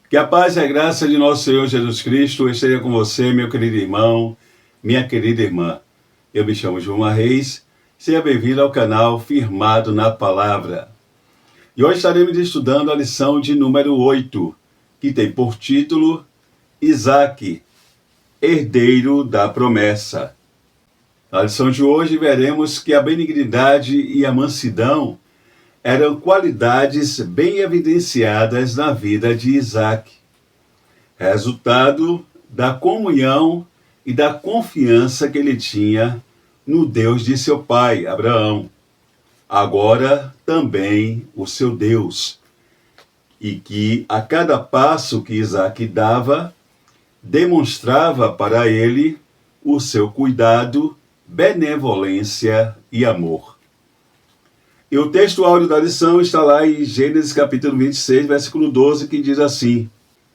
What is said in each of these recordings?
Que a paz e a graça de nosso Senhor Jesus Cristo esteja com você, meu querido irmão, minha querida irmã. Eu me chamo João Reis, seja bem-vindo ao canal Firmado na Palavra. E hoje estaremos estudando a lição de número 8, que tem por título Isaque, herdeiro da promessa. Na lição de hoje veremos que a benignidade e a mansidão eram qualidades bem evidenciadas na vida de Isaque, resultado da comunhão e da confiança que ele tinha no Deus de seu pai, Abraão, agora também o seu Deus, e que a cada passo que Isaque dava, demonstrava para ele o seu cuidado, benevolência e amor. E o texto áudio da lição está lá em Gênesis capítulo 26, versículo 12, que diz assim: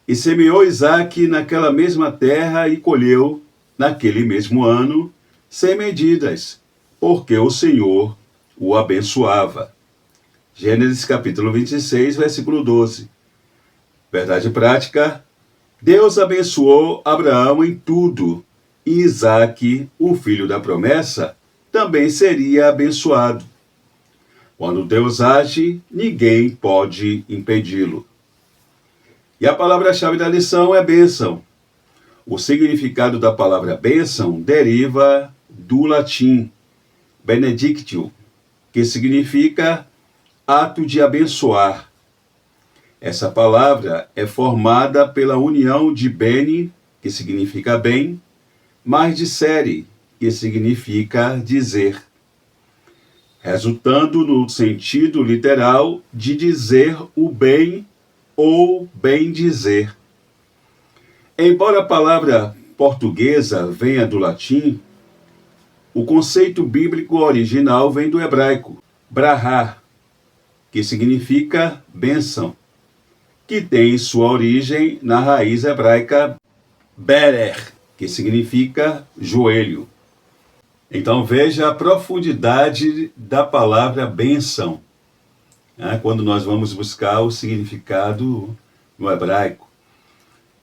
E semeou Isaque naquela mesma terra e colheu, naquele mesmo ano, sem medidas, porque o Senhor o abençoava. Gênesis capítulo 26, versículo 12. Verdade prática: Deus abençoou Abraão em tudo, e Isaque, o filho da promessa, também seria abençoado. Quando Deus age, ninguém pode impedi-lo. E a palavra-chave da lição é bênção. O significado da palavra bênção deriva do latim benedictio, que significa ato de abençoar. Essa palavra é formada pela união de bene, que significa bem, mais de sere, que significa dizer, resultando no sentido literal de dizer o bem ou bem dizer. Embora a palavra portuguesa venha do latim, o conceito bíblico original vem do hebraico, brahá, que significa bênção, que tem sua origem na raiz hebraica berer, que significa joelho. Então veja a profundidade da palavra bênção, né, quando nós vamos buscar o significado no hebraico.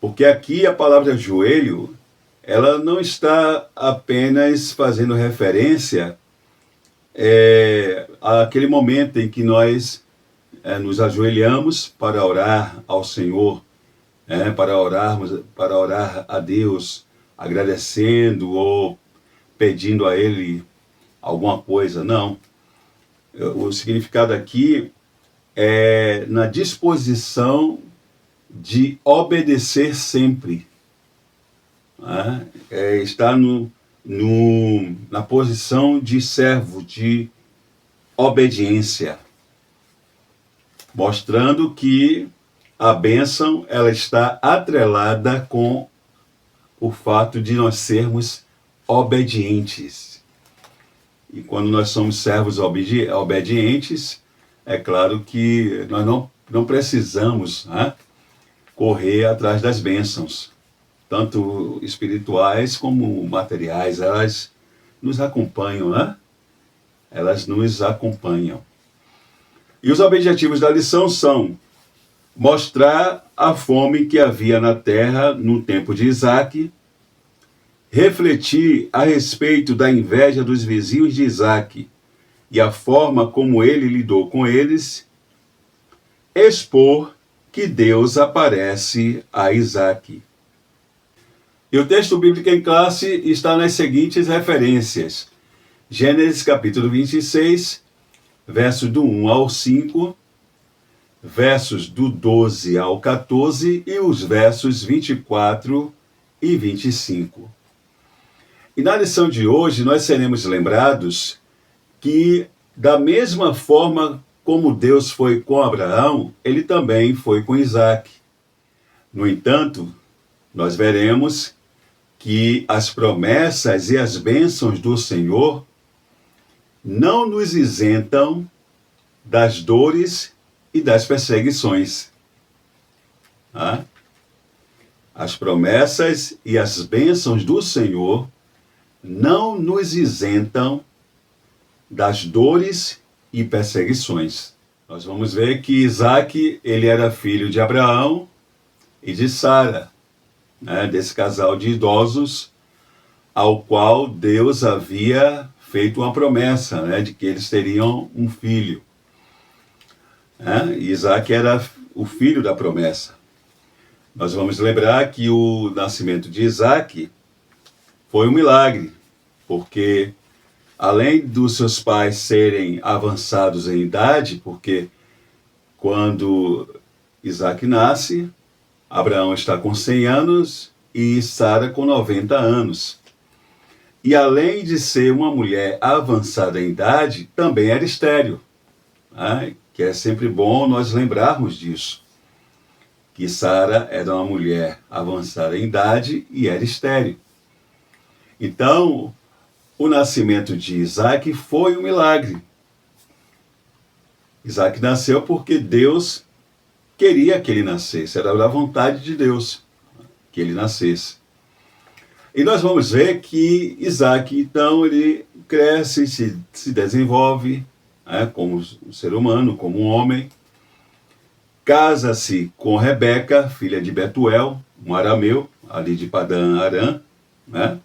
Porque aqui a palavra joelho, ela não está apenas fazendo referência àquele momento em que nós nos ajoelhamos para orar ao Senhor, para orar a Deus, agradecendo ou pedindo a Ele alguma coisa. Não. O significado aqui é na disposição de obedecer sempre. Está na posição de servo, de obediência, mostrando que a bênção ela está atrelada com o fato de nós sermos obedientes. E quando nós somos servos obedientes, é claro que nós não precisamos correr atrás das bênçãos, tanto espirituais como materiais. Elas nos acompanham, Elas nos acompanham. E os objetivos da lição são mostrar a fome que havia na terra no tempo de Isaque, refletir a respeito da inveja dos vizinhos de Isaque e a forma como ele lidou com eles, expor que Deus aparece a Isaque. E o texto bíblico em classe está nas seguintes referências: Gênesis capítulo 26, versos do 1 ao 5, versos do 12 ao 14 e os versos 24 e 25. E na lição de hoje nós seremos lembrados que, da mesma forma como Deus foi com Abraão, ele também foi com Isaque. No entanto, nós veremos que as promessas e as bênçãos do Senhor não nos isentam das dores e das perseguições. As promessas e as bênçãos do Senhor não nos isentam das dores e perseguições. Nós vamos ver que Isaque, ele era filho de Abraão, e de Sara, né, desse casal de idosos ao qual Deus havia feito uma promessa, né, de que eles teriam um filho. Né? E Isaac era o filho da promessa. Nós vamos lembrar que o nascimento de Isaac foi um milagre, porque além dos seus pais serem avançados em idade, porque quando Isaac nasce, Abraão está com 100 anos e Sara com 90 anos. E além de ser uma mulher avançada em idade, também era estéril. Né? Que é sempre bom nós lembrarmos disso. Que Sara era uma mulher avançada em idade e era estéril. Então, o nascimento de Isaac foi um milagre. Isaac nasceu porque Deus queria que ele nascesse, era da vontade de Deus que ele nascesse. E nós vamos ver que Isaac, então, ele cresce, se desenvolve, né, como um ser humano, como um homem, casa-se com Rebeca, filha de Betuel, um arameu, ali de Padã Arã, né,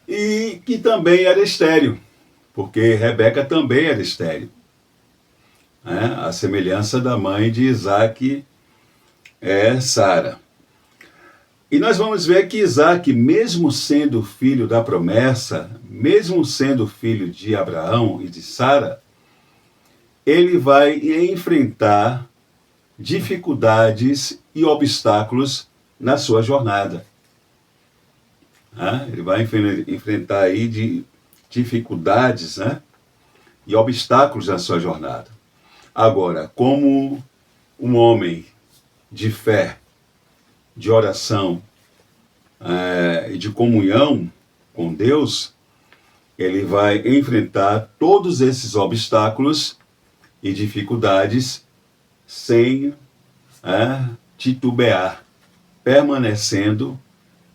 e que também era estéril, porque Rebeca também era estéril. Né, a semelhança da mãe de Isaac é Sara. E nós vamos ver que Isaac, mesmo sendo filho da promessa, mesmo sendo filho de Abraão e de Sara, ele vai enfrentar dificuldades e obstáculos na sua jornada. Ele vai enfrentar aí dificuldades, né, e obstáculos na sua jornada. Agora, como um homem de fé, de oração e de comunhão com Deus, ele vai enfrentar todos esses obstáculos e dificuldades sem titubear, permanecendo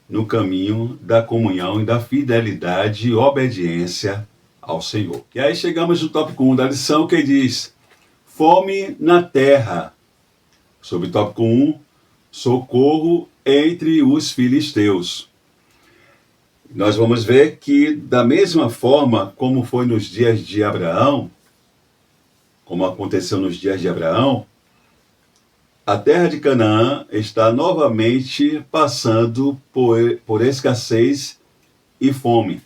no caminho da comunhão e da fidelidade e obediência ao Senhor. E aí chegamos no tópico 1 da lição, que diz: fome na terra. Sobre o tópico 1, socorro entre os filisteus. Nós vamos ver que, da mesma forma como foi nos dias de Abraão, como aconteceu nos dias de Abraão, a terra de Canaã está novamente passando por escassez e fome.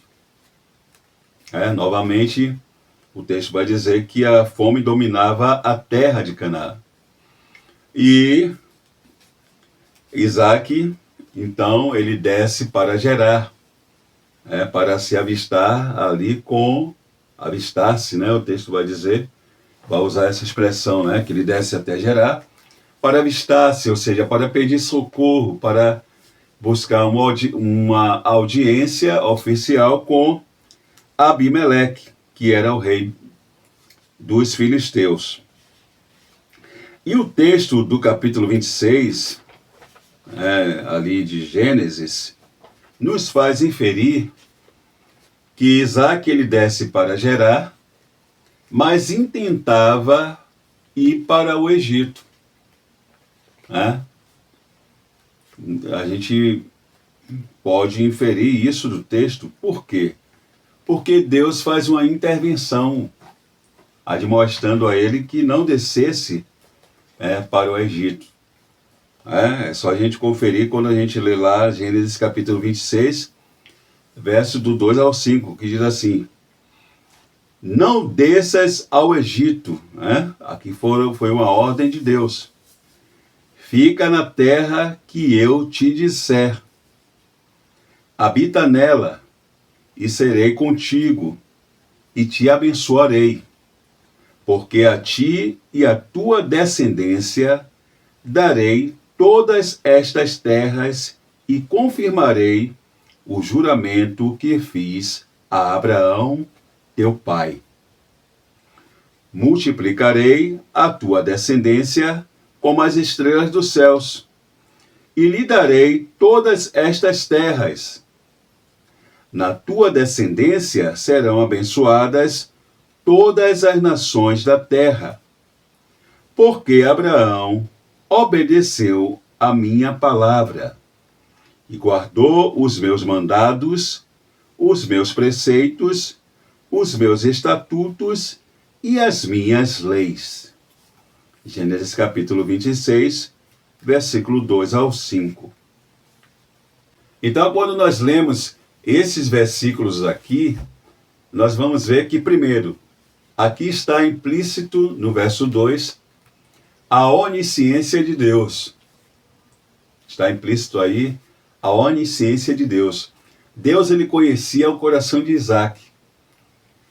Novamente, o texto vai dizer que a fome dominava a terra de Canaã. E Isaac, então, ele desce para Gerar, para se avistar ali avistar-se, o texto vai dizer, vai usar essa expressão, que ele desce até Gerar, para avistar-se, ou seja, para pedir socorro, para buscar uma audiência oficial com Abimeleque, que era o rei dos filisteus. E o texto do capítulo 26, ali de Gênesis, nos faz inferir que Isaac ele desce para Gerar, mas intentava ir para o Egito. A gente pode inferir isso do texto. Por quê? Porque Deus faz uma intervenção, admoestando a ele que não descesse para o Egito. É só a gente conferir quando a gente lê lá Gênesis capítulo 26, verso do 2 ao 5, que diz assim: não desças ao Egito. Aqui foi uma ordem de Deus. Fica na terra que eu te disser. Habita nela, e serei contigo, e te abençoarei, porque a ti e à tua descendência darei todas estas terras e confirmarei o juramento que fiz a Abraão, teu pai. Multiplicarei a tua descendência como as estrelas dos céus, e lhe darei todas estas terras. Na tua descendência serão abençoadas todas as nações da terra, porque Abraão obedeceu a minha palavra e guardou os meus mandados, os meus preceitos, os meus estatutos e as minhas leis. Gênesis capítulo 26, versículo 2 ao 5. Então, quando nós lemos esses versículos aqui, nós vamos ver que, primeiro, aqui está implícito, no verso 2, a onisciência de Deus. Está implícito aí a onisciência de Deus. Deus, ele conhecia o coração de Isaac.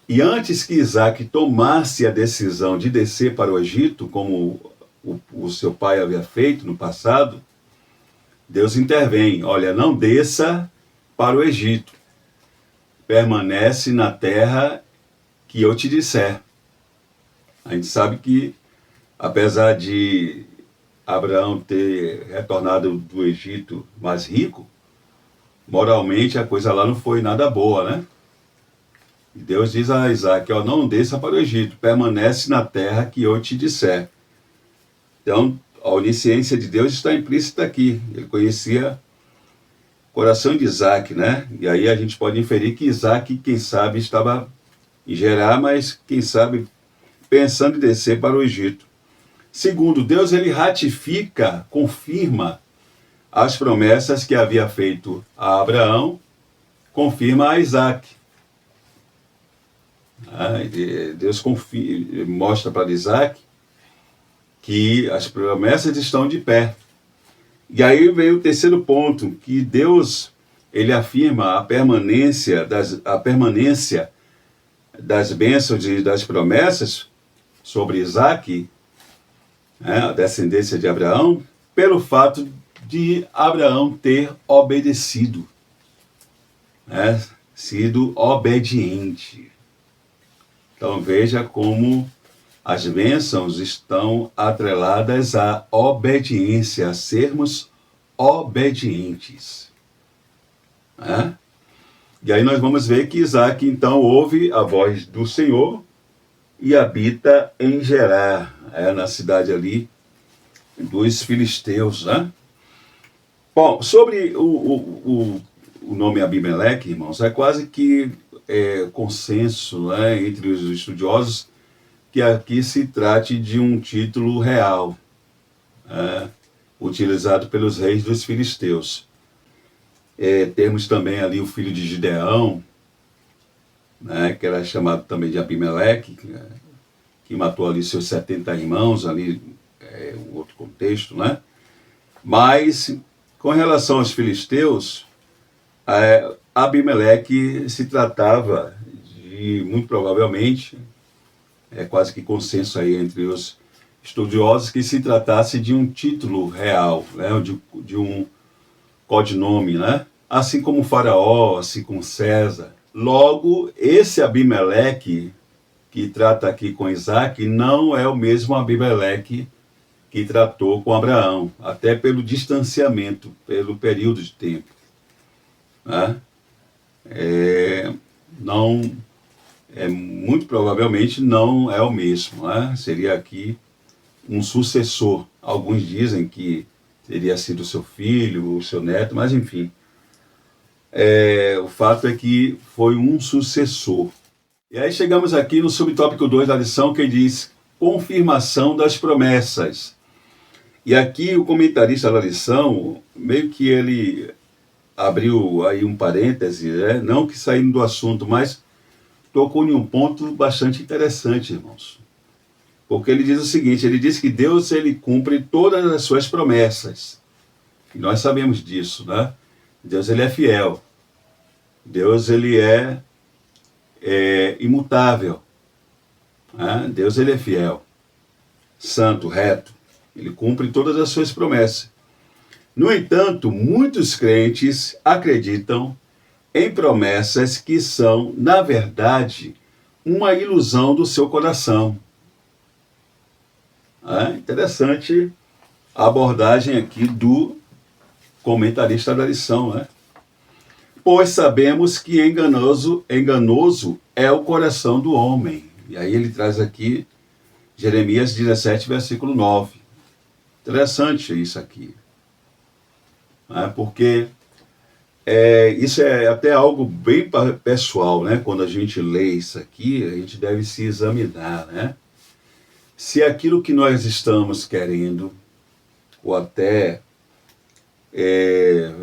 E antes que Isaac tomasse a decisão de descer para o Egito, como o seu pai havia feito no passado, Deus intervém. Olha, não desça para o Egito. Permanece na terra que eu te disser. A gente sabe que, apesar de Abraão ter retornado do Egito mais rico, moralmente a coisa lá não foi nada boa, né? E Deus diz a Isaac, ó, não desça para o Egito, permanece na terra que eu te disser. Então, a onisciência de Deus está implícita aqui. Ele conhecia o coração de Isaac, né? E aí a gente pode inferir que Isaac, quem sabe, estava em Gerar, mas quem sabe pensando em descer para o Egito. Segundo, Deus, ele ratifica, confirma as promessas que havia feito a Abraão, confirma a Isaac. Deus mostra para Isaac que as promessas estão de pé. E aí veio o terceiro ponto, que Deus, ele afirma a permanência das bênçãos e das promessas sobre Isaac, a descendência de Abraão, pelo fato de Abraão ter obedecido, sido obediente. Então veja como as bênçãos estão atreladas à obediência, a sermos obedientes. E aí nós vamos ver que Isaac então ouve a voz do Senhor e habita em Gerar, na cidade ali dos filisteus. Bom, sobre o nome Abimeleque, irmãos, é quase que consenso entre os estudiosos que aqui se trate de um título real, utilizado pelos reis dos filisteus. Temos também ali o filho de Gideão, que era chamado também de Abimeleque, que matou ali seus 70 irmãos, ali um outro contexto, Mas, com relação aos filisteus, Abimeleque se tratava de, muito provavelmente, quase que consenso aí entre os estudiosos, que se tratasse de um título real, de um codinome, assim como Faraó, assim como César. Logo, esse Abimeleque que trata aqui com Isaac não é o mesmo Abimeleque que tratou com Abraão, até pelo distanciamento, pelo período de tempo. Muito provavelmente não é o mesmo. Seria aqui um sucessor. Alguns dizem que teria sido seu filho, o seu neto, mas enfim. O fato é que foi um sucessor. E aí chegamos aqui no subtópico 2 da lição, que diz confirmação das promessas. E aqui o comentarista da lição, meio que ele abriu aí um parêntese, não que saindo do assunto, mas tocou em um ponto bastante interessante, irmãos. Porque ele diz o seguinte, ele diz que Deus, ele cumpre todas as suas promessas. E nós sabemos disso, Deus, ele é fiel. Deus, ele é imutável. Deus, ele é fiel. Santo, reto. Ele cumpre todas as suas promessas. No entanto, muitos crentes acreditam em promessas que são, na verdade, uma ilusão do seu coração. Interessante a abordagem aqui do comentarista da lição, Pois sabemos que enganoso é o coração do homem. E aí ele traz aqui Jeremias 17, versículo 9. Interessante isso aqui, né? Porque isso é até algo bem pessoal, né? Quando a gente lê isso aqui, a gente deve se examinar, né? Se aquilo que nós estamos querendo, ou até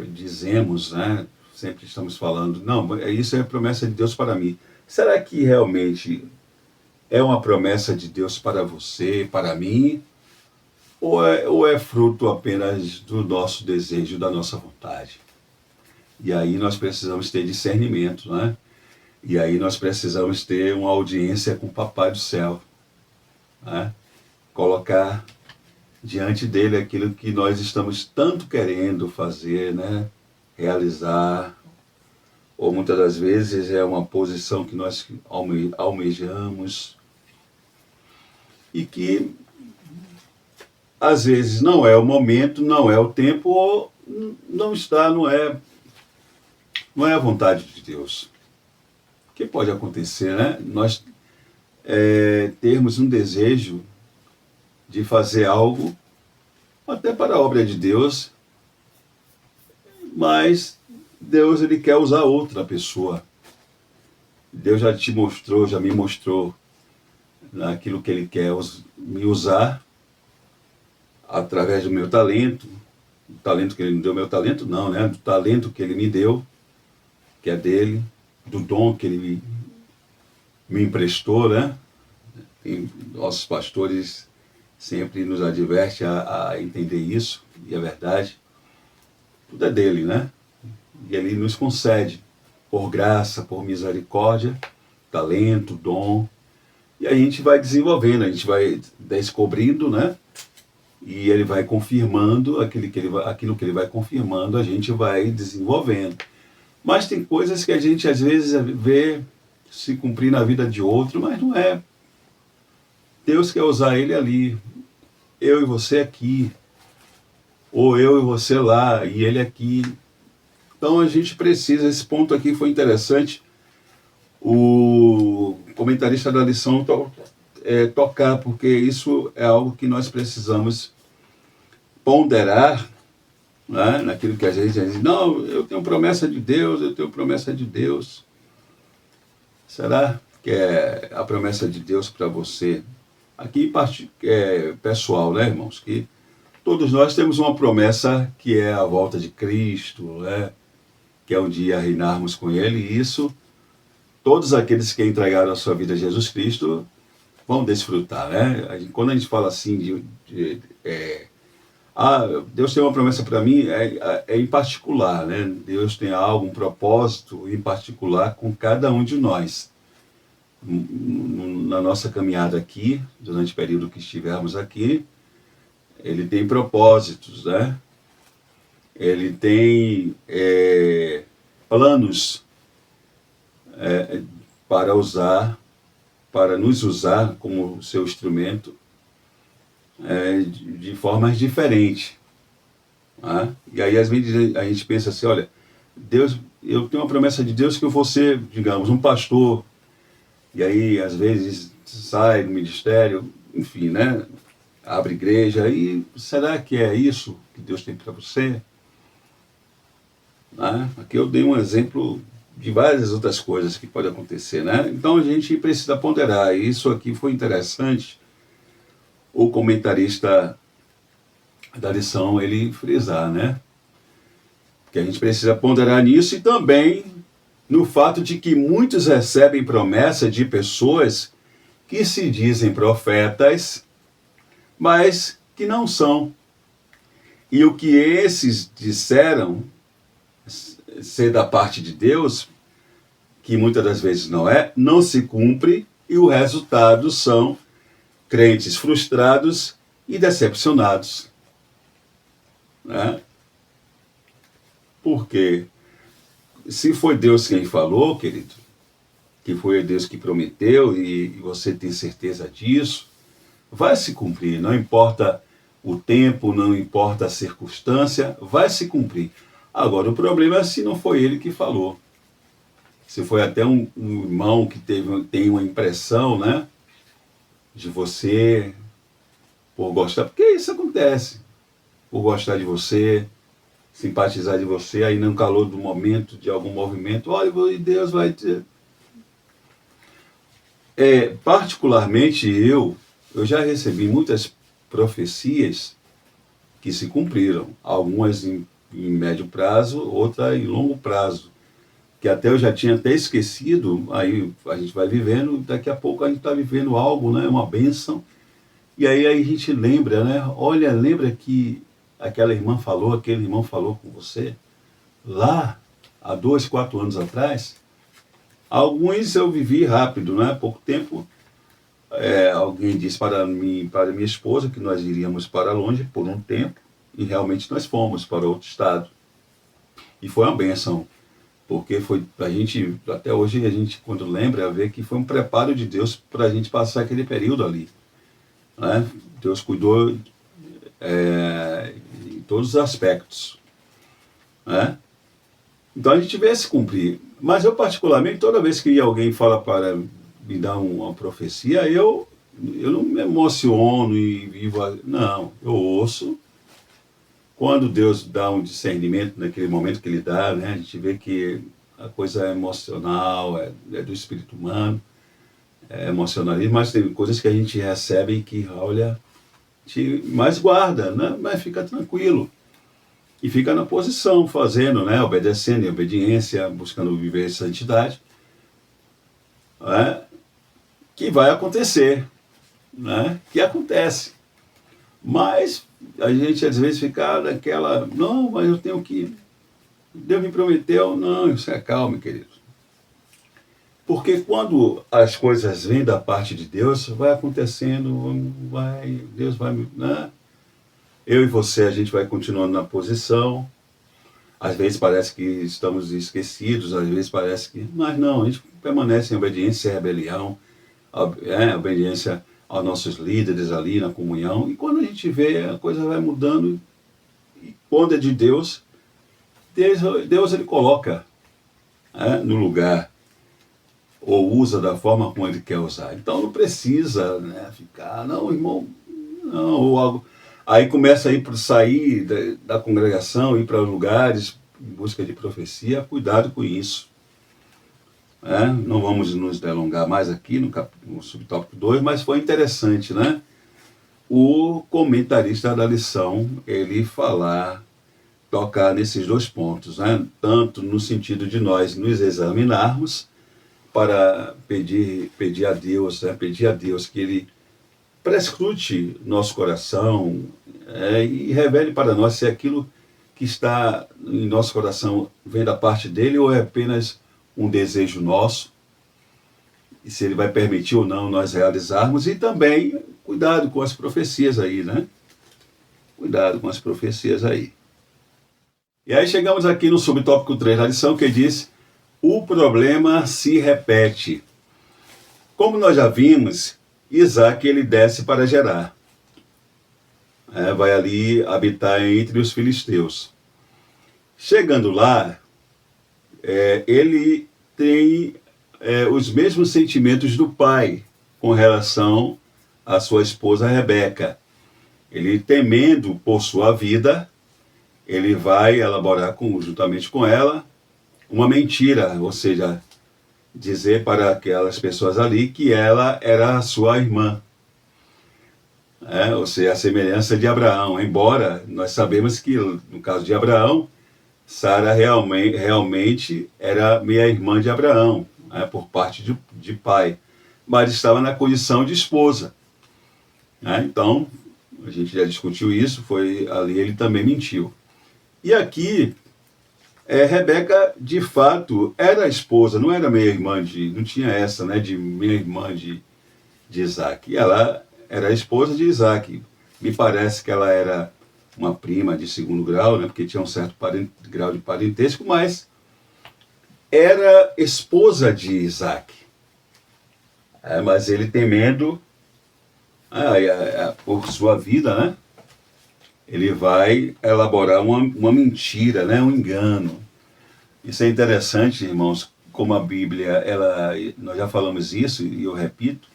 dizemos, né? Sempre estamos falando, não, isso é a promessa de Deus para mim. Será que realmente é uma promessa de Deus para você, para mim? Ou é fruto apenas do nosso desejo, da nossa vontade? E aí nós precisamos ter discernimento, né? E aí nós precisamos ter uma audiência com o Papai do Céu, né? Colocar diante dele aquilo que nós estamos tanto querendo fazer, né? Realizar, ou muitas das vezes é uma posição que nós almejamos e que às vezes não é o momento, não é o tempo, ou não está, não é a vontade de Deus. O que pode acontecer, né? Nós termos um desejo de fazer algo, até para a obra de Deus, mas Deus ele quer usar outra pessoa. Deus já te mostrou, já me mostrou naquilo que ele quer me usar através do meu talento, o talento que ele me deu, meu talento não, né? Do talento que ele me deu, que é dele, do dom que ele me emprestou, né? E nossos pastores sempre nos advertem a entender isso, e é verdade. Tudo é dele, né? E ele nos concede, por graça, por misericórdia, talento, dom, e a gente vai desenvolvendo, a gente vai descobrindo, né? E ele vai confirmando aquilo que ele vai confirmando, a gente vai desenvolvendo. Mas tem coisas que a gente às vezes vê se cumprir na vida de outro, mas não é. Deus quer usar ele ali, eu e você aqui, ou eu e você lá, e ele aqui. Então a gente precisa, esse ponto aqui foi interessante, o comentarista da lição tocar, porque isso é algo que nós precisamos ponderar, né, naquilo que a gente diz, não, eu tenho promessa de Deus, eu tenho promessa de Deus. Será que é a promessa de Deus para você? Aqui pessoal, né, irmãos, que todos nós temos uma promessa que é a volta de Cristo, né, que é um dia reinarmos com Ele, e isso todos aqueles que entregaram a sua vida a Jesus Cristo vão desfrutar, né? Quando a gente fala assim Deus tem uma promessa para mim, é em particular, né? Deus tem algo, um propósito em particular com cada um de nós. Na nossa caminhada aqui, durante o período que estivermos aqui, ele tem propósitos, né? Ele tem planos para nos usar como seu instrumento de formas diferentes. Né? E aí às vezes a gente pensa assim, olha, Deus, eu tenho uma promessa de Deus que eu vou ser, digamos, um pastor, e aí às vezes sai do ministério, enfim, né? Abre igreja, e será que é isso que Deus tem para você? Né? Aqui eu dei um exemplo de várias outras coisas que podem acontecer, né? Então a gente precisa ponderar, e isso aqui foi interessante, o comentarista da lição, ele frisar, né? Que a gente precisa ponderar nisso, e também no fato de que muitos recebem promessa de pessoas que se dizem profetas, mas que não são. E o que esses disseram ser da parte de Deus, que muitas das vezes não é, não se cumpre, e o resultado são crentes frustrados e decepcionados. Né? Porque se foi Deus quem falou, querido, que foi Deus que prometeu, e você tem certeza disso, vai se cumprir, não importa o tempo, não importa a circunstância, vai se cumprir. Agora, o problema é se não foi ele que falou. Se foi até um irmão que tem uma impressão, né, de você, por gostar, porque isso acontece. por gostar de você, simpatizar de você, aí no calor do momento, de algum movimento, olha, Deus vai te... particularmente eu já recebi muitas profecias que se cumpriram, algumas em médio prazo, outras em longo prazo, que até eu já tinha até esquecido, aí a gente vai vivendo, daqui a pouco a gente está vivendo algo, né, uma bênção, e aí a gente lembra, né, olha, lembra que aquela irmã falou, aquele irmão falou com você, lá, há 2, 4 anos atrás. Alguns eu vivi rápido, né, pouco tempo, alguém disse para mim, para minha esposa, que nós iríamos para longe por um tempo, e realmente nós fomos para outro estado, e foi uma bênção, porque foi a gente, até hoje a gente quando lembra, vê que foi um preparo de Deus para a gente passar aquele período ali, né? Deus cuidou em todos os aspectos, né? Então a gente vê se cumprir, mas eu particularmente, toda vez que alguém fala para me dar uma profecia, eu não me emociono e vivo, não, eu ouço. Quando Deus dá um discernimento naquele momento que Ele dá, né, a gente vê que a coisa é emocional, é do espírito humano, é emocionalismo, mas tem coisas que a gente recebe e que, olha, mais guarda, né, mas fica tranquilo. E fica na posição, fazendo, né, obedecendo, em obediência, buscando viver santidade, né, que vai acontecer, né, que acontece. Mas a gente às vezes fica naquela, não, mas eu tenho que, Deus me prometeu, não, isso é calma, querido. Porque quando as coisas vêm da parte de Deus, vai acontecendo, Deus vai, né? Eu e você, a gente vai continuando na posição, às vezes parece que estamos esquecidos, às vezes parece que, mas não, a gente permanece em obediência e rebelião, obediência aos nossos líderes ali na comunhão, e quando a gente vê, a coisa vai mudando, e quando é de Deus, Deus ele coloca no lugar, ou usa da forma como ele quer usar. Então não precisa, né, ficar, não, irmão, não, ou algo. Aí começa a ir para sair da congregação, ir para lugares em busca de profecia, cuidado com isso. Não vamos nos delongar mais aqui no subtópico 2, mas foi interessante, né? O comentarista da lição, ele tocar nesses 2 pontos, né? Tanto no sentido de nós nos examinarmos para pedir a Deus, né? Pedir a Deus que Ele prescrute nosso coração e revele para nós se aquilo que está em nosso coração vem da parte dele ou é apenas um desejo nosso, e se ele vai permitir ou não nós realizarmos, e também cuidado com as profecias aí, né? Cuidado com as profecias aí. E aí chegamos aqui no subtópico 3 da lição, que diz: o problema se repete. Como nós já vimos, Isaac ele desce para Gerar. Vai ali habitar entre os filisteus. Chegando lá, ele tem os mesmos sentimentos do pai com relação à sua esposa Rebeca. Ele, temendo por sua vida, ele vai elaborar juntamente com ela uma mentira, ou seja, dizer para aquelas pessoas ali que ela era a sua irmã. Ou seja, a semelhança de Abraão, embora nós sabemos que, no caso de Abraão, Sara realmente era meia-irmã de Abraão, por parte de pai, mas estava na condição de esposa. Então, a gente já discutiu isso, ali ele também mentiu. E aqui, Rebeca, de fato, era a esposa, não era meia-irmã não tinha essa, né, de meia-irmã de Isaac. Ela era a esposa de Isaac. Me parece que ela era uma prima de 2º grau, né, porque tinha um certo grau de parentesco, mas era esposa de Isaac. Mas ele, temendo por sua vida, né, ele vai elaborar uma mentira, né, um engano. Isso é interessante, irmãos, como a Bíblia, nós já falamos isso e eu repito,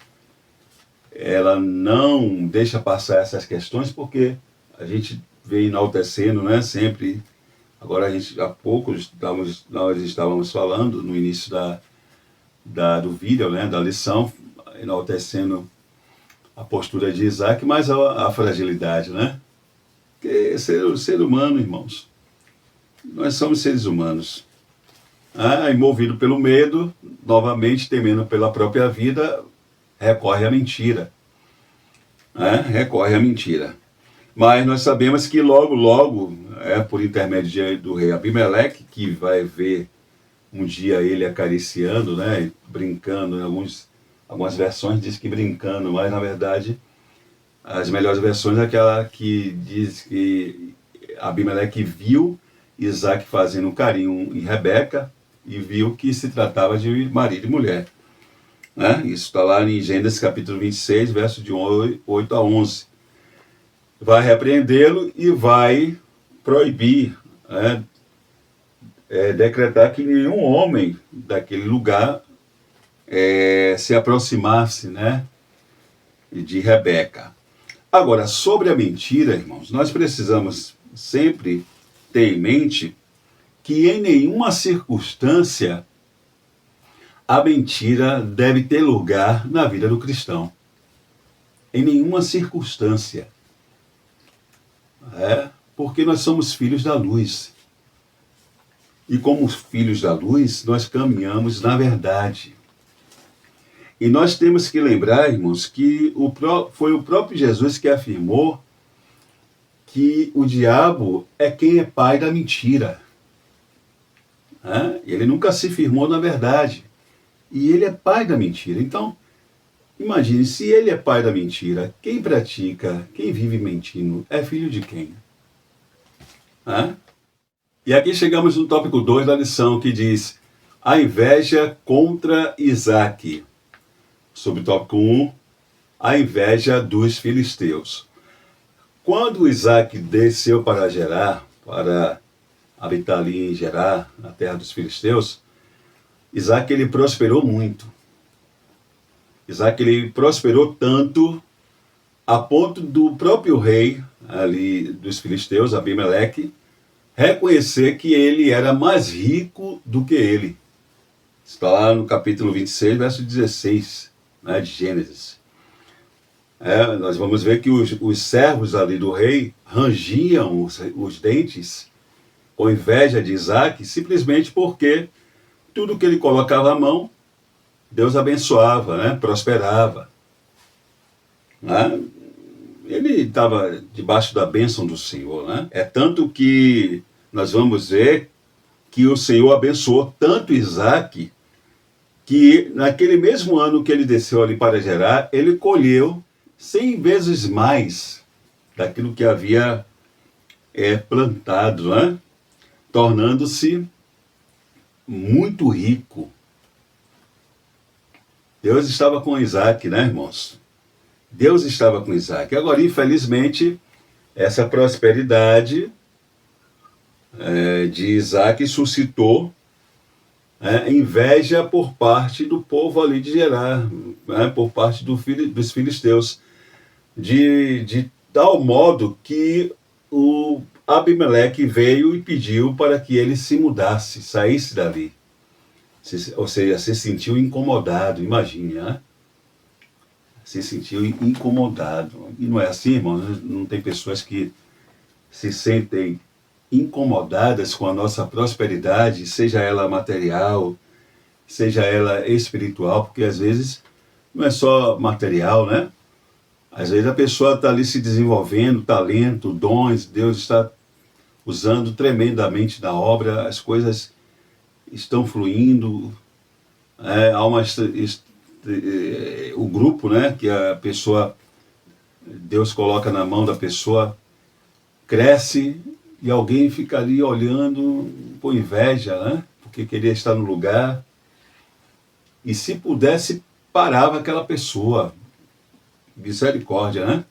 ela não deixa passar essas questões porque a gente vem enaltecendo, né? Sempre. Agora, há pouco, nós estávamos falando, no início do vídeo, né? Da lição, enaltecendo a postura de Isaac, mas a fragilidade, né? Porque ser humano, irmãos, nós somos seres humanos. Movido pelo medo, novamente temendo pela própria vida, recorre à mentira. Recorre à mentira. Mas nós sabemos que logo, logo, por intermédio do rei Abimeleque, que vai ver um dia ele acariciando, né, brincando, em algumas versões diz que brincando, mas na verdade as melhores versões é aquela que diz que Abimeleque viu Isaac fazendo um carinho em Rebeca e viu que se tratava de marido e mulher. Isso está lá em Gênesis capítulo 26, verso de 8 a 11. Vai repreendê-lo e vai proibir, decretar que nenhum homem daquele lugar se aproximasse, de Rebeca. Agora, sobre a mentira, irmãos, nós precisamos sempre ter em mente que em nenhuma circunstância a mentira deve ter lugar na vida do cristão. Em nenhuma circunstância. Porque nós somos filhos da luz. E como filhos da luz, nós caminhamos na verdade. E nós temos que lembrar, irmãos, que foi o próprio Jesus que afirmou que o diabo é quem é pai da mentira. Ele nunca se firmou na verdade. E ele é pai da mentira. Então, imagine, se ele é pai da mentira, quem pratica, quem vive mentindo, é filho de quem? E aqui chegamos no tópico 2 da lição, que diz a inveja contra Isaac. Subtópico 1, a inveja dos filisteus. Quando Isaac desceu para Gerar, para habitar ali em Gerar, na terra dos filisteus, Isaac ele prosperou muito. Isaac ele prosperou tanto a ponto do próprio rei ali dos filisteus, Abimeleque, reconhecer que ele era mais rico do que ele. Está lá no capítulo 26, verso 16, de Gênesis. Nós vamos ver que os servos ali do rei rangiam os dentes com inveja de Isaac, simplesmente porque tudo que ele colocava à mão, Deus abençoava, prosperava. Ele estava debaixo da bênção do Senhor. É tanto que nós vamos ver que o Senhor abençoou tanto Isaac, que naquele mesmo ano que ele desceu ali para Gerar, ele colheu 100 vezes mais daquilo que havia plantado, tornando-se muito rico. Deus estava com Isaac, irmãos? Deus estava com Isaac. Agora, infelizmente, essa prosperidade de Isaac suscitou inveja por parte do povo ali de Gerar, por parte dos filisteus, de tal modo que o Abimeleque veio e pediu para que ele se mudasse, saísse dali. Ou seja, se sentiu incomodado, imagine, se sentiu incomodado. E não é assim, irmão? Não tem pessoas que se sentem incomodadas com a nossa prosperidade, seja ela material, seja ela espiritual, porque às vezes não é só material, Às vezes a pessoa está ali se desenvolvendo, talento, dons, Deus está usando tremendamente na obra, as coisas estão fluindo, há o grupo, que a pessoa, Deus coloca na mão da pessoa, cresce e alguém fica ali olhando com inveja, porque queria estar no lugar, e se pudesse, parava aquela pessoa. Misericórdia,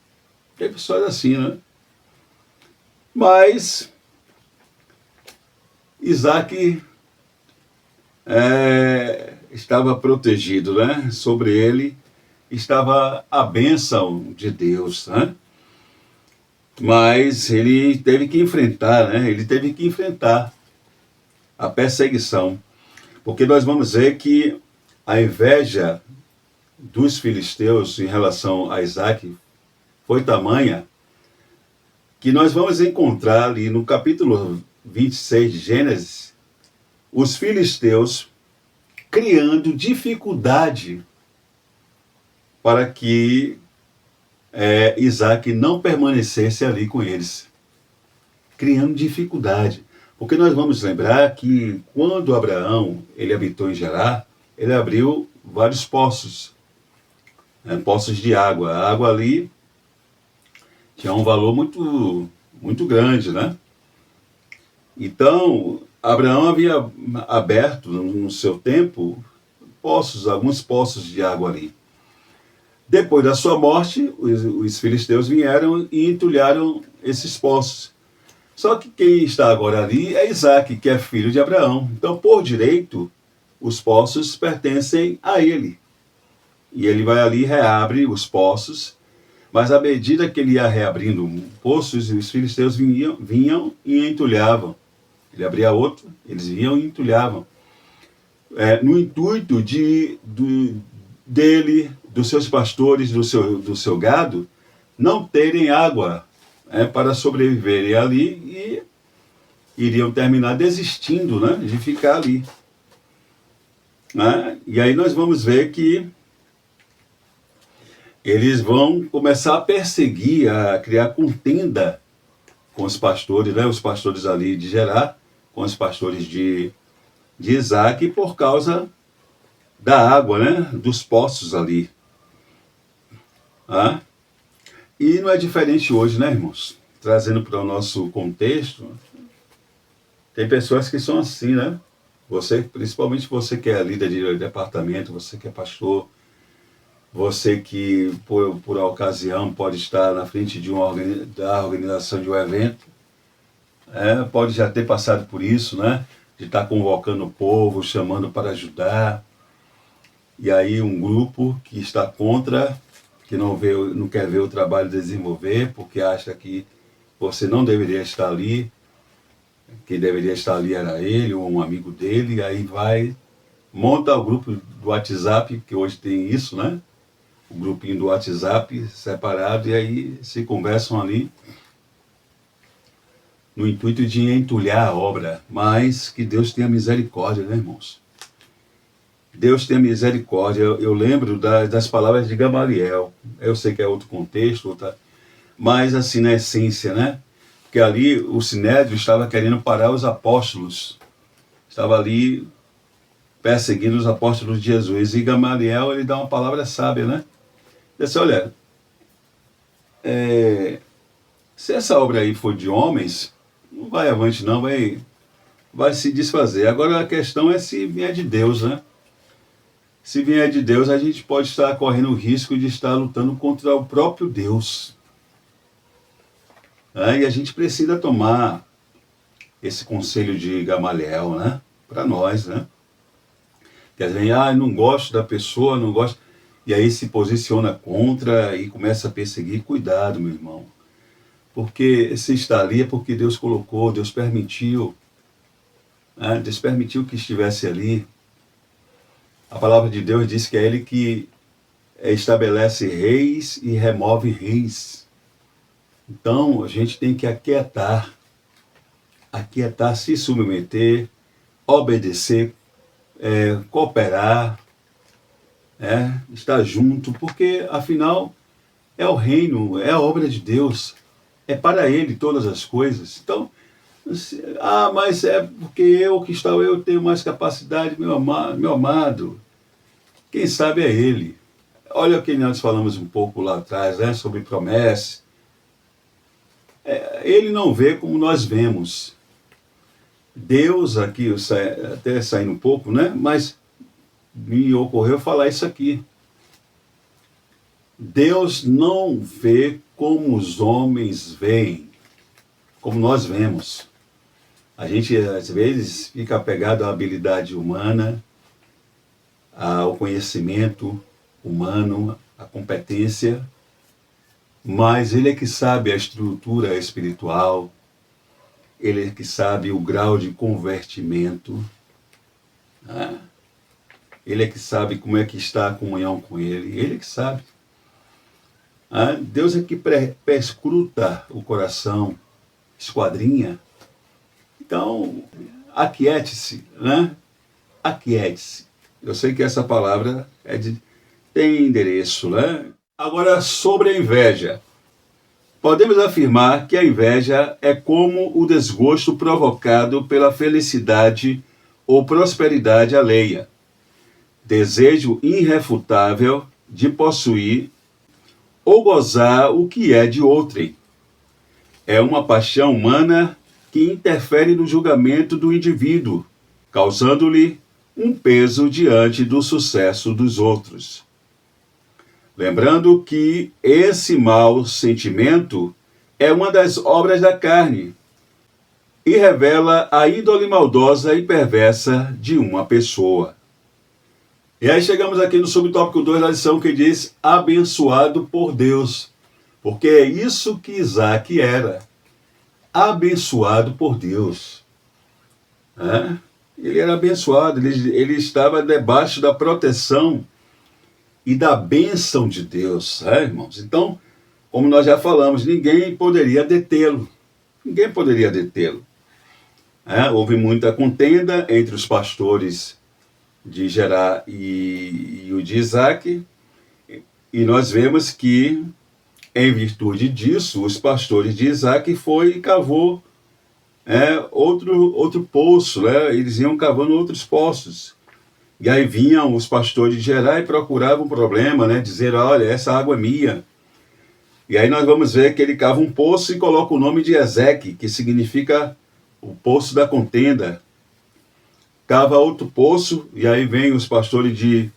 Tem pessoas assim, Mas Isaac estava protegido, Sobre ele estava a bênção de Deus, Mas ele teve que enfrentar, né? Ele teve que enfrentar a perseguição. Porque nós vamos ver que a inveja dos filisteus em relação a Isaac foi tamanha que nós vamos encontrar ali no capítulo 26 de Gênesis os filisteus criando dificuldade para que Isaac não permanecesse ali com eles. Criando dificuldade. Porque nós vamos lembrar que quando Abraão ele habitou em Gerar, ele abriu vários poços, né, poços de água. A água ali tinha um valor muito, muito grande, né? Então, Abraão havia aberto no seu tempo poços, alguns poços de água ali. Depois da sua morte, os filisteus vieram e entulharam esses poços. Só que quem está agora ali é Isaac, que é filho de Abraão. Então, por direito, os poços pertencem a ele. E ele vai ali e reabre os poços. Mas à medida que ele ia reabrindo poços, os filisteus vinham e entulhavam. Ele abria outro, eles vinham e entulhavam. No intuito dele, dos seus pastores, do seu gado, não terem água para sobreviverem ali e iriam terminar desistindo, né, de ficar ali. Né? E aí nós vamos ver que eles vão começar a perseguir, a criar contenda com os pastores, né, os pastores ali de Gerar, com os pastores de Isaac, por causa da água, né, dos poços ali. Ah? E não é diferente hoje, né, irmãos? Trazendo para o nosso contexto, tem pessoas que são assim, né? Você, principalmente você que é líder de departamento, você que é pastor, você que, por ocasião, pode estar na frente da organização de um evento, pode já ter passado por isso, né? De estar convocando o povo, chamando para ajudar. E aí um grupo que está contra, que não quer ver o trabalho desenvolver, porque acha que você não deveria estar ali, quem deveria estar ali era ele ou um amigo dele, e aí monta o grupo do WhatsApp, que hoje tem isso, né? O grupinho do WhatsApp separado, e aí se conversam ali no intuito de entulhar a obra, mas que Deus tenha misericórdia, né, irmãos? Deus tenha misericórdia. Eu lembro das palavras de Gamaliel. Eu sei que é outro contexto, mas assim, na essência, né? Porque ali o Sinédrio estava querendo parar os apóstolos. Estava ali perseguindo os apóstolos de Jesus. E Gamaliel, ele dá uma palavra sábia, né? Ele disse, olha, se essa obra aí for de homens, não vai avante não, vai se desfazer. Agora a questão é se vier de Deus, né? Se vier de Deus, a gente pode estar correndo o risco de estar lutando contra o próprio Deus. E a gente precisa tomar esse conselho de Gamaliel, né? Para nós, né? Quer dizer, não gosto da pessoa, não gosto. E aí se posiciona contra e começa a perseguir. Cuidado, meu irmão. Porque se está ali é porque Deus colocou, Deus permitiu. Deus permitiu que estivesse ali. A palavra de Deus diz que é Ele que estabelece reis e remove reis. Então, a gente tem que aquietar, se submeter, obedecer, cooperar, estar junto, porque, afinal, é o reino, é a obra de Deus, é para Ele todas as coisas. Então, mas é porque eu tenho mais capacidade, meu amado. Quem sabe é Ele. Olha o que nós falamos um pouco lá atrás, né, sobre promessas. Ele não vê como nós vemos. Deus aqui, até saindo um pouco, né, mas me ocorreu falar isso aqui. Deus não vê como os homens veem, como nós vemos. A gente, às vezes, fica apegado à habilidade humana, ao conhecimento humano, à competência, mas ele é que sabe a estrutura espiritual, ele é que sabe o grau de convertimento, né? Ele é que sabe como é que está a comunhão com ele é que sabe. Deus é que perscruta o coração, esquadrinha. Então, aquiete-se, né? Aquiete-se. Eu sei que essa palavra tem endereço, né? Agora, sobre a inveja. Podemos afirmar que a inveja é como o desgosto provocado pela felicidade ou prosperidade alheia. Desejo irrefutável de possuir ou gozar o que é de outrem. É uma paixão humana que interfere no julgamento do indivíduo, causando-lhe um peso diante do sucesso dos outros. Lembrando que esse mau sentimento é uma das obras da carne e revela a índole maldosa e perversa de uma pessoa. E aí chegamos aqui no subtópico 2 da lição que diz abençoado por Deus, porque é isso que Isaac era, abençoado por Deus. Ele era abençoado, ele estava debaixo da proteção e da bênção de Deus, irmãos? Então, como nós já falamos, ninguém poderia detê-lo. Ninguém poderia detê-lo. Houve muita contenda entre os pastores de Gerá e o de Isaac, e nós vemos que, em virtude disso, os pastores de Isaac foi e cavou outro poço, né? Eles iam cavando outros poços. E aí vinham os pastores de Gerá e procuravam um problema, né? Dizer, olha, essa água é minha. E aí nós vamos ver que ele cava um poço e coloca o nome de Ezeque, que significa o poço da contenda. Cava outro poço, e aí vem os pastores de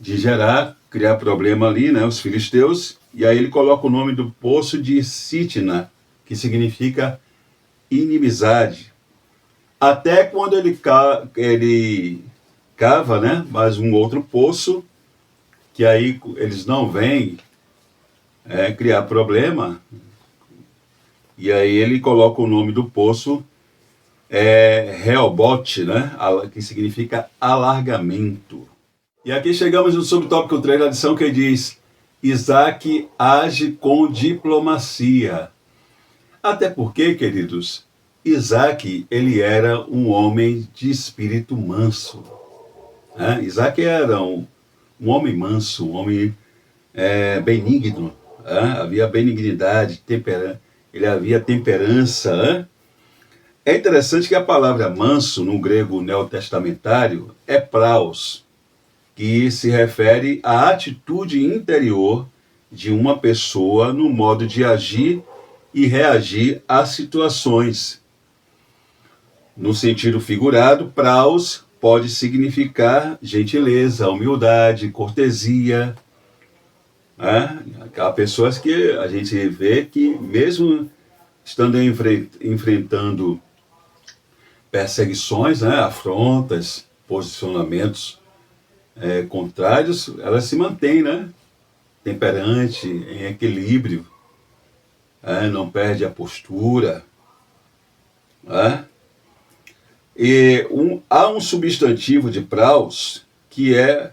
Gerá criar problema ali, né? Os filisteus. E aí ele coloca o nome do poço de Sitna, que significa inimizade. Até quando ele cava, né, mais um outro poço, que aí eles não vêm criar problema, e aí ele coloca o nome do poço Rehobote, né, que significa alargamento. E aqui chegamos no subtópico 3 da lição que diz, Isaac age com diplomacia. Até porque, queridos, Isaac, ele era um homem de espírito manso. Isaac era um homem manso, um homem benigno. Havia benignidade, ele havia temperança. É interessante que a palavra manso, no grego neotestamentário, é praus, que se refere à atitude interior de uma pessoa no modo de agir e reagir a situações. No sentido figurado, praus pode significar gentileza, humildade, cortesia. Há pessoas que a gente vê que, mesmo estando enfrentando perseguições, afrontas, posicionamentos contrários, elas se mantêm, temperante, em equilíbrio, não perde a postura. E há um substantivo de praus que é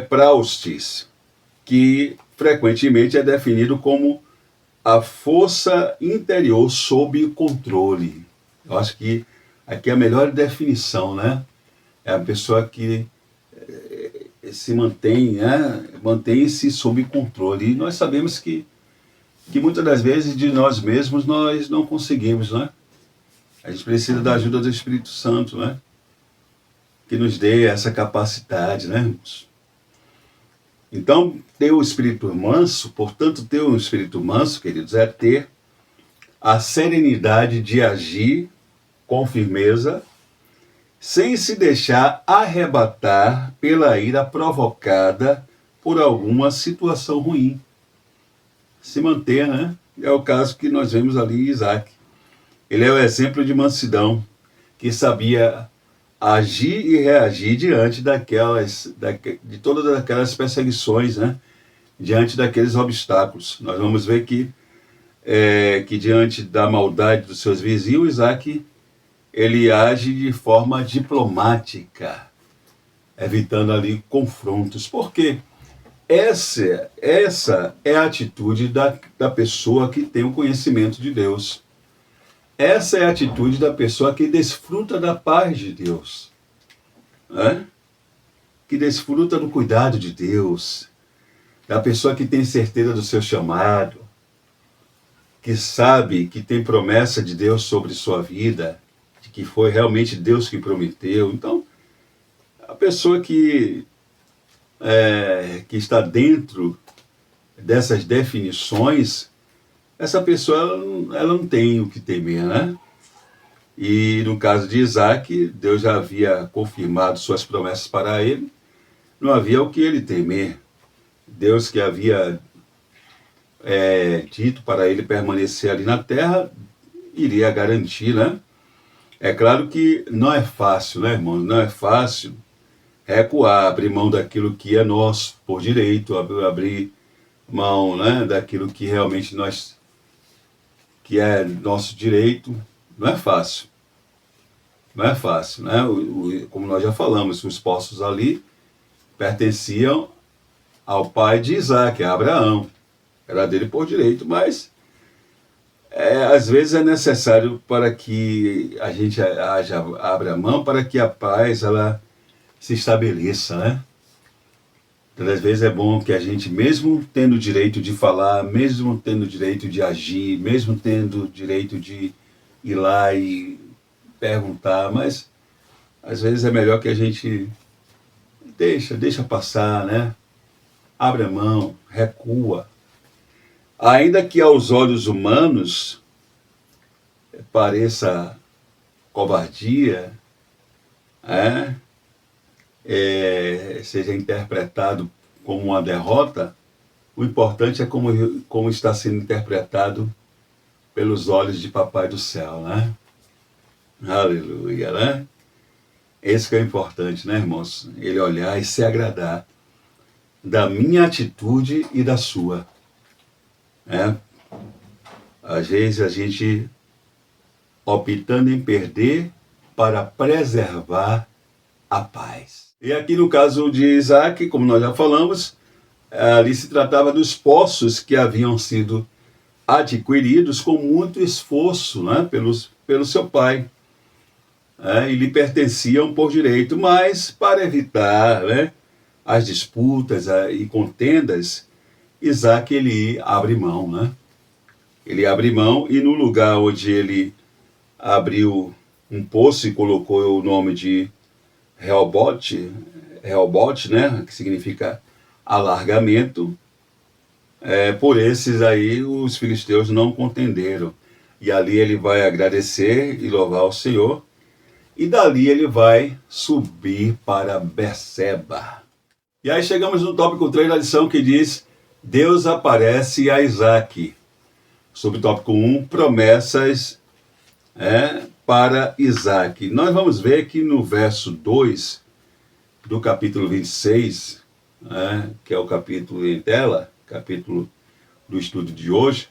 praustes, que frequentemente é definido como a força interior sob controle. Eu acho que aqui é a melhor definição, é a pessoa que se mantém-se sob controle. E nós sabemos que muitas das vezes de nós mesmos nós não conseguimos, A gente precisa da ajuda do Espírito Santo, que nos dê essa capacidade, irmãos? Então, ter o espírito manso, portanto, ter um espírito manso, queridos, é ter a serenidade de agir com firmeza, sem se deixar arrebatar pela ira provocada por alguma situação ruim. Se manter, É o caso que nós vemos ali em Isaac. Ele é o exemplo de mansidão, que sabia agir e reagir diante de todas aquelas perseguições, diante daqueles obstáculos. Nós vamos ver que diante da maldade dos seus vizinhos, Isaac ele age de forma diplomática, evitando ali confrontos. Por quê? Essa é a atitude da pessoa que tem o conhecimento de Deus. Essa é a atitude da pessoa que desfruta da paz de Deus, né? Que desfruta do cuidado de Deus, da pessoa que tem certeza do seu chamado, que sabe que tem promessa de Deus sobre sua vida, de que foi realmente Deus que prometeu. Então, a pessoa que está dentro dessas definições, essa pessoa ela não tem o que temer, né? E no caso de Isaac, Deus já havia confirmado suas promessas para ele, não havia o que ele temer. Deus que havia dito para ele permanecer ali na terra, iria garantir, né? É claro que não é fácil, né, irmão? Não é fácil recuar, abrir mão daquilo que é nosso por direito, abrir mão, né, daquilo que realmente que é nosso direito. Não é fácil. Não é fácil, né? Como nós já falamos, os poços ali pertenciam ao pai de Isaac, a Abraão. Era dele por direito, mas às vezes é necessário para que a gente abra mão, para que a paz ela se estabeleça, né? Então, às vezes é bom que a gente, mesmo tendo o direito de falar, mesmo tendo o direito de agir, mesmo tendo o direito de ir lá e perguntar, mas às vezes é melhor que a gente deixa passar, né? Abre a mão, recua. Ainda que aos olhos humanos pareça covardia, seja interpretado como uma derrota, o importante é como está sendo interpretado pelos olhos de Papai do Céu, né? Aleluia, né? Esse que é importante, né, irmãos? Ele olhar e se agradar da minha atitude e da sua. Às vezes a gente optando em perder para preservar a paz. E aqui no caso de Isaac, como nós já falamos, ali se tratava dos poços que haviam sido adquiridos com muito esforço, né, pelo seu pai. E lhe pertenciam por direito, mas para evitar, né, as disputas e contendas, Isaac ele abre mão, né? Ele abre mão e no lugar onde ele abriu um poço e colocou o nome de Rehobote, né, que significa alargamento, por esses aí os filisteus não contenderam. E ali ele vai agradecer e louvar o Senhor, e dali ele vai subir para Berseba. E aí chegamos no tópico 3 da lição que diz: Deus aparece a Isaac. Sobre o tópico 1, promessas para Isaac. Nós vamos ver que no verso 2 do capítulo 26, que é o capítulo em tela, capítulo do estudo de hoje,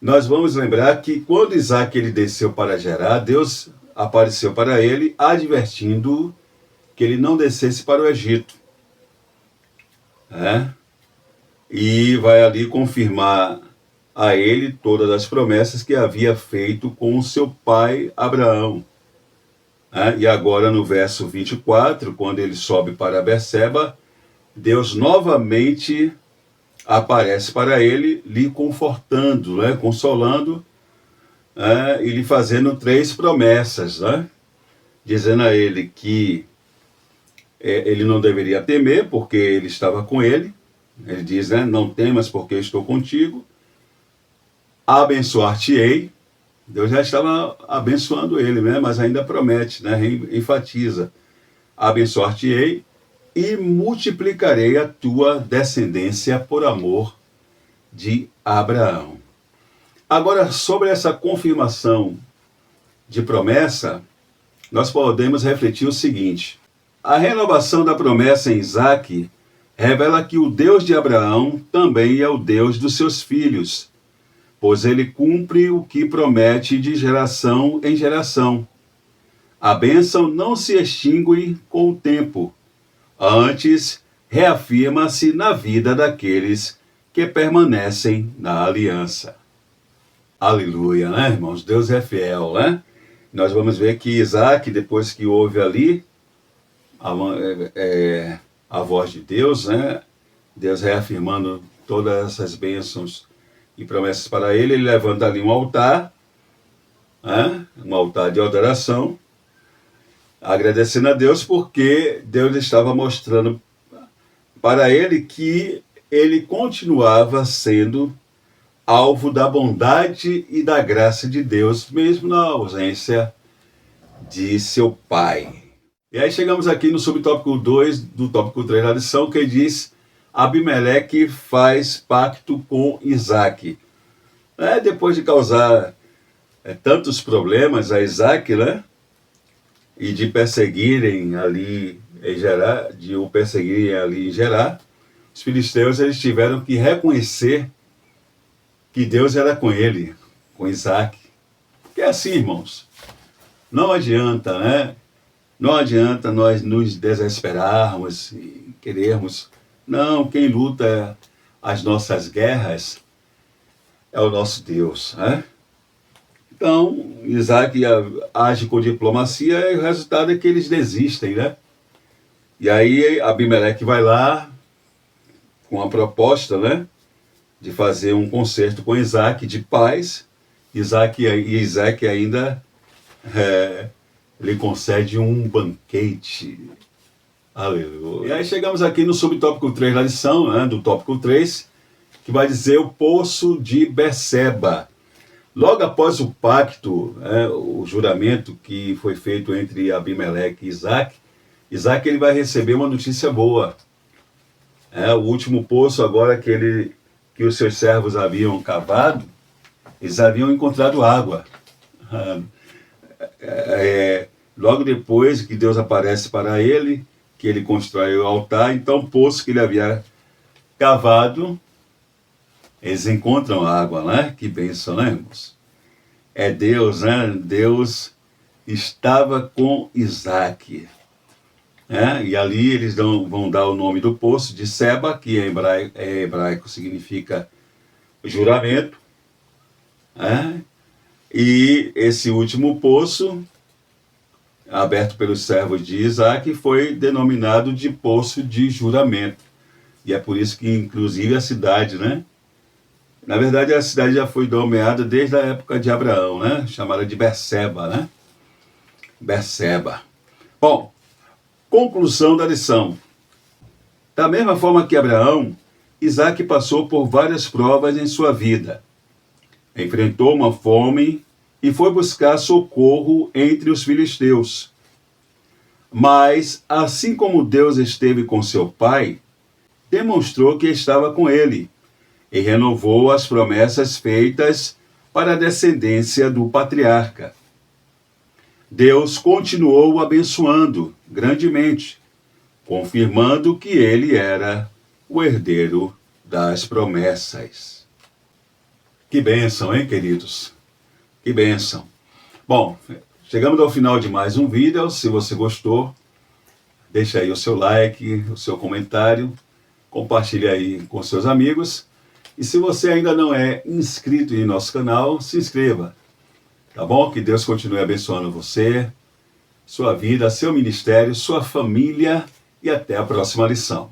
nós vamos lembrar que quando Isaac ele desceu para Gerar, Deus apareceu para ele, advertindo que ele não descesse para o Egito. E vai ali confirmar a ele todas as promessas que havia feito com o seu pai Abraão. E agora no verso 24, quando ele sobe para Berseba, Deus novamente aparece para ele, lhe confortando, consolando, e lhe fazendo 3 promessas, dizendo a ele que ele não deveria temer, porque ele estava com ele. Ele diz, não temas, porque eu estou contigo. Abençoar-te-ei. Deus já estava abençoando ele, mas ainda promete, enfatiza. Abençoar-te-ei e multiplicarei a tua descendência por amor de Abraão. Agora, sobre essa confirmação de promessa, nós podemos refletir o seguinte: a renovação da promessa em Isaac revela que o Deus de Abraão também é o Deus dos seus filhos, pois ele cumpre o que promete de geração em geração. A bênção não se extingue com o tempo, antes reafirma-se na vida daqueles que permanecem na aliança. Aleluia, né, irmãos? Deus é fiel, né? Nós vamos ver que Isaac, depois que ouve ali a voz de Deus, né? Deus reafirmando todas essas bênçãos e promessas para ele, ele levanta ali um altar, né? Um altar de adoração, agradecendo a Deus porque Deus estava mostrando para ele que ele continuava sendo alvo da bondade e da graça de Deus, mesmo na ausência de seu pai. E aí chegamos aqui no subtópico 2 do tópico 3 da lição, que diz: Abimeleque faz pacto com Isaac. Depois de causar tantos problemas a Isaac, né? E de perseguirem ali em Gerar, os filisteus eles tiveram que reconhecer que Deus era com ele, com Isaac. Porque é assim, irmãos, não adianta, né? Não adianta nós nos desesperarmos e querermos. Não, quem luta as nossas guerras é o nosso Deus, né? Então, Isaac age com diplomacia e o resultado é que eles desistem, né? E aí Abimeleque vai lá com a proposta, né? De fazer um concerto com Isaac de paz. Isaac ainda lhe concede um banquete. Aleluia. E aí chegamos aqui no subtópico 3 da lição, né, do tópico 3, que vai dizer o poço de Berseba. Logo após o pacto, o juramento que foi feito entre Abimeleque e Isaac ele vai receber uma notícia boa. O último poço agora que os seus servos haviam cavado, eles haviam encontrado água. Logo depois que Deus aparece para ele, que ele constrói o altar, então o poço que ele havia cavado, eles encontram água, né? Que bênção, né, irmãos? É Deus, né? Deus estava com Isaac. E ali eles vão dar o nome do poço de Seba, que em hebraico significa juramento. E esse último poço, aberto pelos servos de Isaac, foi denominado de poço de juramento. E é por isso que, inclusive, a cidade, né? Na verdade, a cidade já foi nomeada desde a época de Abraão, né? Chamada de Berseba, né? Berseba. Bom, conclusão da lição. Da mesma forma que Abraão, Isaac passou por várias provas em sua vida. Enfrentou uma fome e foi buscar socorro entre os filisteus. Mas, assim como Deus esteve com seu pai, demonstrou que estava com ele e renovou as promessas feitas para a descendência do patriarca. Deus continuou o abençoando grandemente, confirmando que ele era o herdeiro das promessas. Que bênção, hein, queridos? Que bênção. Bom, chegamos ao final de mais um vídeo. Se você gostou, deixa aí o seu like, o seu comentário, compartilhe aí com seus amigos. E se você ainda não é inscrito em nosso canal, se inscreva. Tá bom? Que Deus continue abençoando você, sua vida, seu ministério, sua família e até a próxima lição.